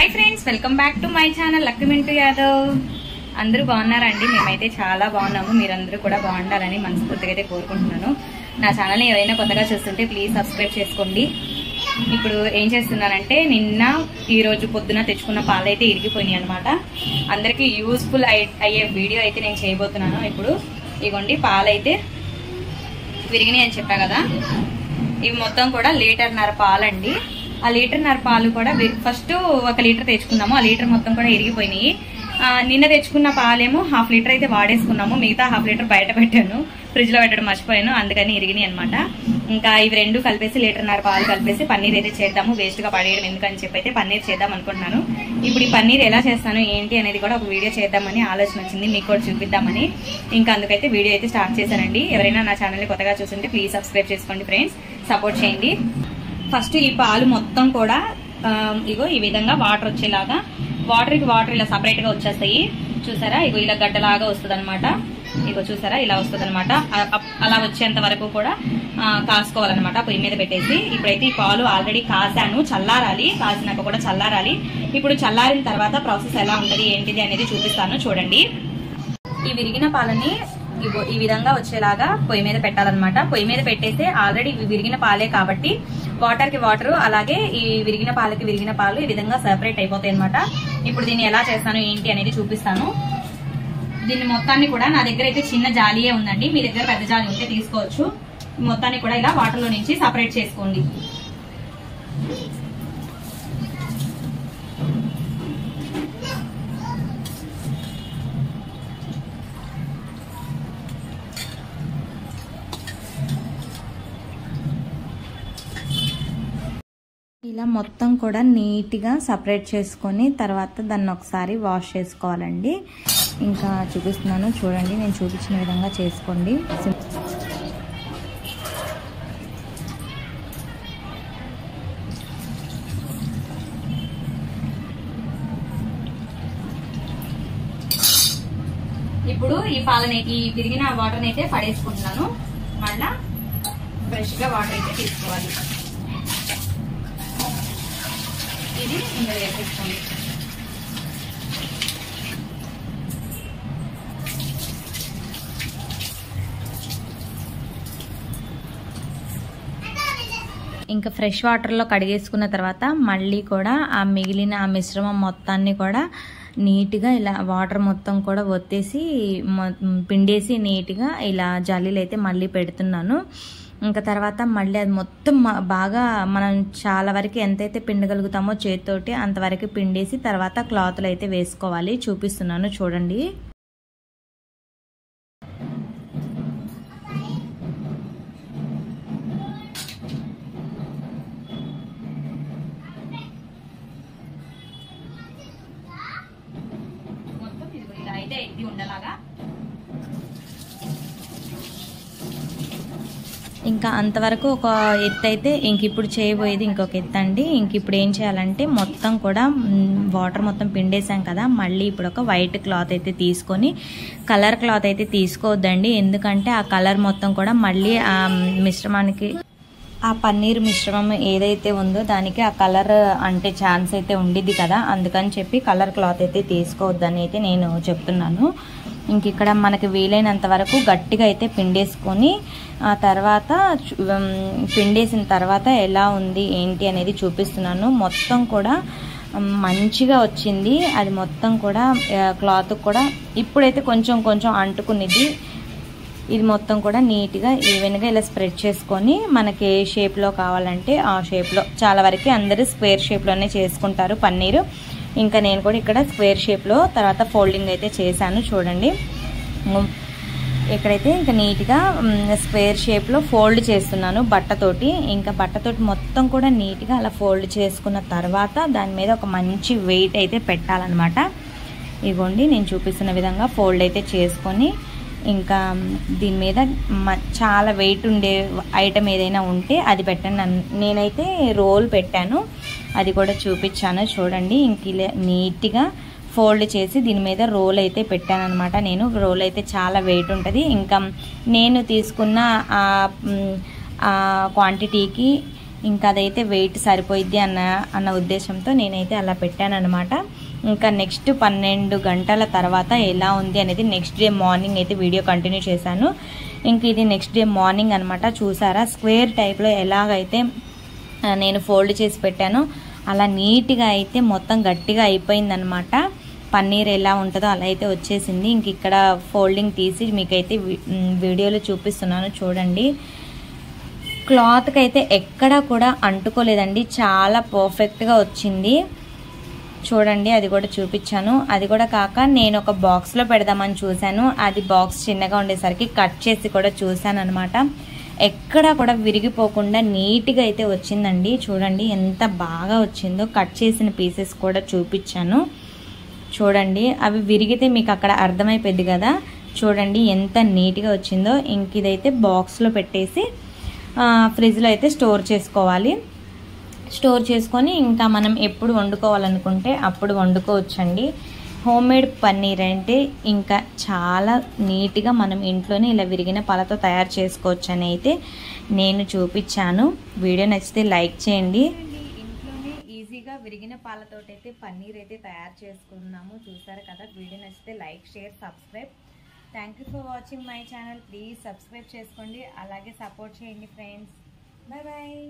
Hi friends, welcome back to my channel lucky Mintu Yadav. అందరూ బాగున్నారండి? మేమైతే చాలా బాగున్నాము. మీరందరూ కూడా బాగుండాలని మనస్ఫూర్తిగా అయితే కోరుకుంటున్నాను. నా ఛానల్ని ఎవరైనా కొత్తగా చూస్తుంటే ప్లీజ్ సబ్స్క్రైబ్ చేసుకోండి. ఇప్పుడు ఏం చేస్తున్నానంటే, నిన్న ఈరోజు పొద్దున తెచ్చుకున్న పాలు అయితే ఇరిగిపోయినాయి అనమాట. అందరికీ యూస్ఫుల్ అయ్యే వీడియో అయితే నేను చేయబోతున్నాను. ఇప్పుడు ఇగోండి, పాలు అయితే విరిగినాయి అని చెప్పా కదా. ఇవి మొత్తం కూడా 1.5 లీటర్ పాలండి. ఆ 1.5 లీటర్ పాలు కూడా ఫస్ట్ 1 లీటర్ తెచ్చుకున్నాము. ఆ లీటర్ మొత్తం కూడా ఇరిగిపోయినాయి. నిన్న తెచ్చుకున్న పాలేమో 1/2 లీటర్ అయితే వాడేసుకున్నాము. మిగతా 1/2 లీటర్ బయట పెట్టాను, ఫ్రిడ్జ్ లో పెట్టడం మర్చిపోయాను, అందుకని ఇరిగినాయి అనమాట. ఇంకా ఇవి రెండు కలిపేసి 1.5 లీటర్ పాలు కలిపేసి పన్నీర్ అయితే చేద్దాము. వేస్ట్ గా పడేయడం ఎందుకని చెప్పి అయితే పన్నీర్ చేద్దాం అనుకుంటున్నాను. ఇప్పుడు ఈ పన్నీర్ ఎలా చేస్తాను ఏంటి అనేది కూడా ఒక వీడియో చేద్దామని ఆలోచన వచ్చింది, మీకు కూడా చూపిద్దామని. ఇంకా అందుకైతే వీడియో అయితే స్టార్ట్ చేశానండి. ఎవరైనా నా ఛానల్ ని కొత్తగా చూస్తుంటే ప్లీజ్ సబ్స్క్రైబ్ చేసుకోండి ఫ్రెండ్స్, సపోర్ట్ చేయండి. ఫస్ట్ ఈ పాలు మొత్తం కూడా ఇగో ఈ విధంగా వాటర్ వచ్చేలాగా, వాటర్ ఇలా సపరేట్ గా వచ్చేస్తాయి. చూసారా, ఇగో ఇలా గడ్డలాగా వస్తుంది అనమాట. ఇగో చూసారా, ఇలా వస్తుంది అనమాట. అలా వచ్చేంత వరకు కూడా కాసుకోవాలన్నమాట పొయ్యి మీద పెట్టేసి. ఇప్పుడైతే ఈ పాలు ఆల్రెడీ కాసాను, చల్లారాలి. కాసినాక కూడా చల్లారాలి. ఇప్పుడు చల్లారిన తర్వాత ప్రాసెస్ ఎలా ఉంటది ఏంటిది అనేది చూపిస్తాను, చూడండి. ఈ విరిగిన పాలని ఈ విధంగా వచ్చేలాగా పొయ్యి మీద పెట్టాలన్నమాట. పొయ్యి మీద పెట్టేసి ఆల్రెడీ విరిగిన పాలే కాబట్టి వాటర్ కి వాటర్, అలాగే ఈ విరిగిన పాలకి విరిగిన పాలు ఈ విధంగా సెపరేట్ అయిపోతాయి అనమాట. ఇప్పుడు దీన్ని ఎలా చేస్తాను ఏంటి అనేది చూపిస్తాను. దీన్ని మొత్తాన్ని కూడా, నా దగ్గర అయితే చిన్న జాలియే ఉందండి, మీ దగ్గర పెద్ద జాలి ఉంటే తీసుకోవచ్చు. మొత్తాన్ని కూడా ఇలా వాటర్ లో నుంచి సెపరేట్ చేసుకోండి. ఇలా మొత్తం కూడా నీట్గా సపరేట్ చేసుకొని తర్వాత దాన్ని ఒకసారి వాష్ చేసుకోవాలండి. ఇంకా చూపిస్తున్నాను చూడండి, నేను చూపించిన విధంగా చేసుకోండి. ఇప్పుడు ఈ పాలని, ఈ విరిగిన వాటర్ అయితే పడేసుకుంటున్నాను. మళ్ళా ఫ్రెష్ గా వాటర్ అయితే తీసుకోవాలి. ఇది ఇందులో వేసేసుకోండి. ఇంకా ఫ్రెష్ వాటర్లో కడిగేసుకున్న తర్వాత మళ్ళీ కూడా ఆ మిగిలిన ఆ మిశ్రమం మొత్తాన్ని కూడా నీట్గా ఇలా వాటర్ మొత్తం కూడా ఒత్తేసి పిండేసి నీట్గా ఇలా జల్లీలు అయితే మళ్ళీ పెడుతున్నాను. ఇంకా తర్వాత మళ్ళీ అది మొత్తం బాగా మనం చాలా వరకు ఎంతైతే పిండగలుగుతామో చేతితోటి అంతవరకు పిండేసి తర్వాత క్లాత్లు అయితే వేసుకోవాలి. చూపిస్తున్నాను చూడండి. మొత్తం ఇలా అయితే ఎత్తి ఉండలాగా. ఇంకా అంతవరకు ఒక ఎత్తు అయితే ఇంక ఇప్పుడు చేయబోయేది ఇంకొక ఎత్తు అండి. ఇంక ఇప్పుడు ఏం చేయాలంటే, మొత్తం కూడా వాటర్ మొత్తం పిండేసాం కదా, మళ్ళీ ఇప్పుడు ఒక వైట్ క్లాత్ అయితే తీసుకొని, కలర్ క్లాత్ అయితే తీసుకోవద్దండి, ఎందుకంటే ఆ కలర్ మొత్తం కూడా మళ్ళీ ఆ మిశ్రమానికి, ఆ పన్నీర్ మిశ్రమం ఏదైతే ఉందో దానికి ఆ కలర్ అంటే ఛాన్స్ అయితే ఉండిద్ది కదా, అందుకని చెప్పి కలర్ క్లాత్ అయితే తీసుకోవద్దని అయితే నేను చెప్తున్నాను. ఇంక ఇక్కడ మనకి వీలైనంత వరకు గట్టిగా అయితే పిండేసుకొని, ఆ తర్వాత పిండేసిన తర్వాత ఎలా ఉంది ఏంటి అనేది చూపిస్తున్నాను. మొత్తం కూడా మంచిగా వచ్చింది అది మొత్తం కూడా, క్లాత్ కూడా ఇప్పుడైతే కొంచెం కొంచెం అంటుకునేది. ఇది మొత్తం కూడా నీట్గా ఈవెన్గా ఇలా స్ప్రెడ్ చేసుకొని మనకి ఏ షేప్లో కావాలంటే ఆ షేప్లో, చాలా వరకు అందరూ స్క్వేర్ షేప్లోనే చేసుకుంటారు పన్నీరు. ఇంకా నేను కూడా ఇక్కడ స్క్వేర్ షేప్లో తర్వాత ఫోల్డింగ్ అయితే చేశాను చూడండి. ఇక్కడైతే ఇంకా నీట్గా స్క్వేర్ షేప్లో ఫోల్డ్ చేస్తున్నాను బట్టతోటి. ఇంకా బట్టతోటి మొత్తం కూడా నీట్గా అలా ఫోల్డ్ చేసుకున్న తర్వాత దాని మీద ఒక మంచి వెయిట్ అయితే పెట్టాలన్నమాట. ఇగోండి నేను చూపిస్తున్న విధంగా ఫోల్డ్ అయితే చేసుకొని, ఇంకా దీని మీద చాలా వెయిట్ ఉండే ఐటమ్ ఏదైనా ఉంటే అది పెట్టండి. నేనైతే రోల్ పెట్టాను, అది కూడా చూపించాను చూడండి. ఇంక ఇలా నీట్గా ఫోల్డ్ చేసి దీని మీద రోల్ అయితే పెట్టాను అనమాట. నేను రోల్ అయితే చాలా వెయిట్ ఉంటుంది. ఇంకా నేను తీసుకున్న క్వాంటిటీకి ఇంకా అదైతే వెయిట్ సరిపోయిద్ది అన్న ఉద్దేశంతో నేనైతే అలా పెట్టాను అనమాట. ఇంకా నెక్స్ట్ 12 గంటల తర్వాత ఎలా ఉంది అనేది నెక్స్ట్ డే మార్నింగ్ అయితే వీడియో కంటిన్యూ చేశాను. ఇంక ఇది నెక్స్ట్ డే మార్నింగ్ అనమాట. చూసారా స్క్వేర్ టైప్లో ఎలాగైతే నేను ఫోల్డ్ చేసి పెట్టానో అలా నీట్గా అయితే మొత్తం గట్టిగా అయిపోయిందనమాట. పన్నీర్ ఎలా ఉంటుందో అలా అయితే వచ్చేసింది. ఇంక ఇక్కడ ఫోల్డింగ్ తీసి మీకైతే వీడియోలో చూపిస్తున్నాను చూడండి. క్లాత్కి అయితే ఎక్కడా కూడా అంటుకోలేదండి, చాలా పర్ఫెక్ట్గా వచ్చింది. చూడండి అది కూడా చూపించాను. అది కూడా కాక నేను ఒక బాక్స్లో పెడదామని చూశాను, అది బాక్స్ చిన్నగా ఉండేసరికి కట్ చేసి కూడా చూశాను అనమాట. ఎక్కడా కూడా విరిగిపోకుండా నీట్గా అయితే వచ్చిందండి. చూడండి ఎంత బాగా వచ్చిందో. కట్ చేసిన పీసెస్ కూడా చూపించాను చూడండి. అవి విరిగితే మీకు అక్కడ అర్థమైపోద్ది కదా. చూడండి ఎంత నీట్గా వచ్చిందో. ఇంక ఇదైతే బాక్స్లో పెట్టేసి ఫ్రిడ్జ్లో అయితే స్టోర్ చేసుకోవాలి. స్టోర్ చేసుకొని ఇంకా మనం ఎప్పుడు వండుకోవాలనుకుంటే అప్పుడు వండుకోవచ్చండి. హోమ్మేడ్ పన్నీర్ అంటే ఇంకా చాలా నీట్గా మనం ఇంట్లోనే ఇలా విరిగిన పాలతో తయారు చేసుకోవచ్చు అని అయితే నేను చూపించాను. వీడియో నచ్చితే లైక్ చేయండి. ఇంట్లోనే ఈజీగా విరిగిన పాలతోటైతే పన్నీర్ అయితే తయారు చేసుకున్నాము. చూసారు కదా. వీడియో నచ్చితే like, share, subscribe. Thank you for watching my channel. Please subscribe చేసుకోండి, అలాగే సపోర్ట్ చేయండి ఫ్రెండ్స్. Bye bye.